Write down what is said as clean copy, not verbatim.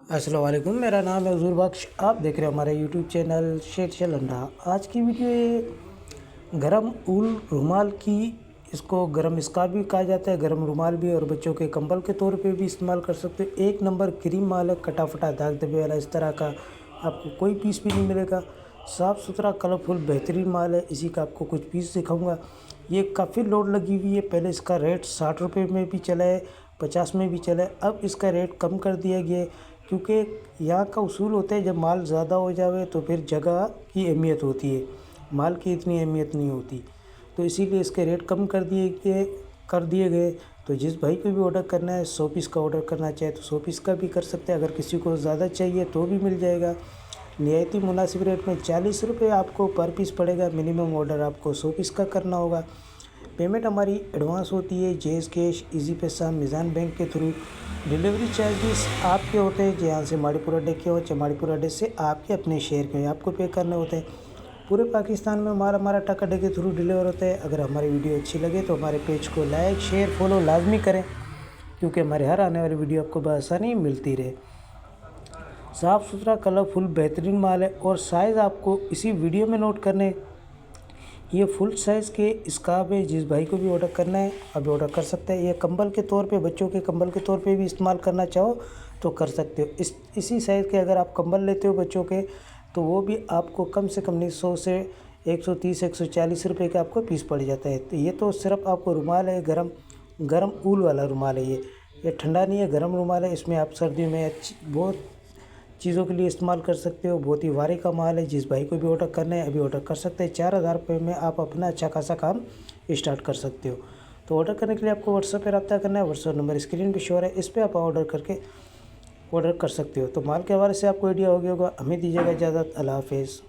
अस्सलाम वालेकुम, मेरा नाम है हजूर बख्श। आप देख रहे हो हमारे यूट्यूब चैनल शेर चलंदा। आज की वीडियो ये गरम ऊल रुमाल की, इसको गरम स्कार्फ भी कहा जाता है, गरम रुमाल भी, और बच्चों के कंबल के तौर पे भी इस्तेमाल कर सकते हो। एक नंबर क्रीम माल है, कटाफटा दाग धब्बे वाला, इस तरह का आपको कोई पीस भी नहीं मिलेगा। साफ़ सुथरा कलरफुल बेहतरीन माल है। इसी का आपको कुछ पीस दिखाऊंगा। ये काफ़ी लोड लगी हुई है। पहले इसका रेट 60 रुपये में भी चला है, 50 में भी चला है। अब इसका रेट कम कर दिया गया है, क्योंकि यहाँ का उसूल होता है जब माल ज़्यादा हो जावे तो फिर जगह की अहमियत होती है, माल की इतनी अहमियत नहीं होती। तो इसीलिए इसके रेट कम कर दिए गए। तो जिस भाई को भी ऑर्डर करना है, 100 पीस का ऑर्डर करना चाहे तो 100 पीस का भी कर सकते हैं। अगर किसी को ज़्यादा चाहिए तो भी मिल जाएगा। निहायती मुनासिब रेट में 40 रुपये आपको पर पीस पड़ेगा। मिनिमम ऑर्डर आपको 100 पीस का करना होगा। पेमेंट हमारी एडवांस होती है, जेज कैश, इजी पैसा, मिज़ान बैंक के थ्रू। डिलीवरी चार्जेस आपके होते हैं, जहाँ से माड़ीपुर अड्डे के हो, चाहे माड़ीपुर अड्डे से आपके अपने शहर के आपको पे करने होते हैं। पूरे पाकिस्तान में माल हमारा ट्रक अड्डे के थ्रू डिलीवर होता है। अगर हमारी वीडियो अच्छी लगे तो हमारे पेज को लाइक, शेयर, फॉलो लाजमी करें, क्योंकि हमारे हर आने वाली वीडियो आपको बआसानी मिलती रहे। साफ़ सुथरा कलरफुल बेहतरीन माल है, और साइज़ आपको इसी वीडियो में नोट करने। ये फुल साइज़ के स्कार्फ है। जिस भाई को भी ऑर्डर करना है अभी ऑर्डर कर सकते हैं। ये कंबल के तौर पे, बच्चों के कंबल के तौर पे भी इस्तेमाल करना चाहो तो कर सकते हो। इसी साइज़ के अगर आप कंबल लेते हो बच्चों के, तो वो भी आपको कम से कम नहीं 100 से 130 140 रुपये का आपको पीस पड़ जाता है। तो ये तो सिर्फ आपको रुमाल है, गरम ऊल वाला रुमाल है। ये ठंडा नहीं है, गरम रुमाल है। इसमें आप सर्दियों में बहुत चीज़ों के लिए इस्तेमाल कर सकते हो। बहुत ही वारे का माल है। जिस भाई को भी ऑर्डर करना है अभी ऑर्डर कर सकते हैं। 4000 रुपये में आप अपना अच्छा खासा काम स्टार्ट कर सकते हो। तो ऑर्डर करने के लिए आपको व्हाट्सएप पे रब्ता करना है। व्हाट्सएप नंबर स्क्रीन पे शो है, इस पर आप ऑर्डर कर सकते हो। तो माल के हवाले से आपको आइडिया हो गया होगा। हमें दीजिएगा इजाज़त। अल्लाह हाफिज़।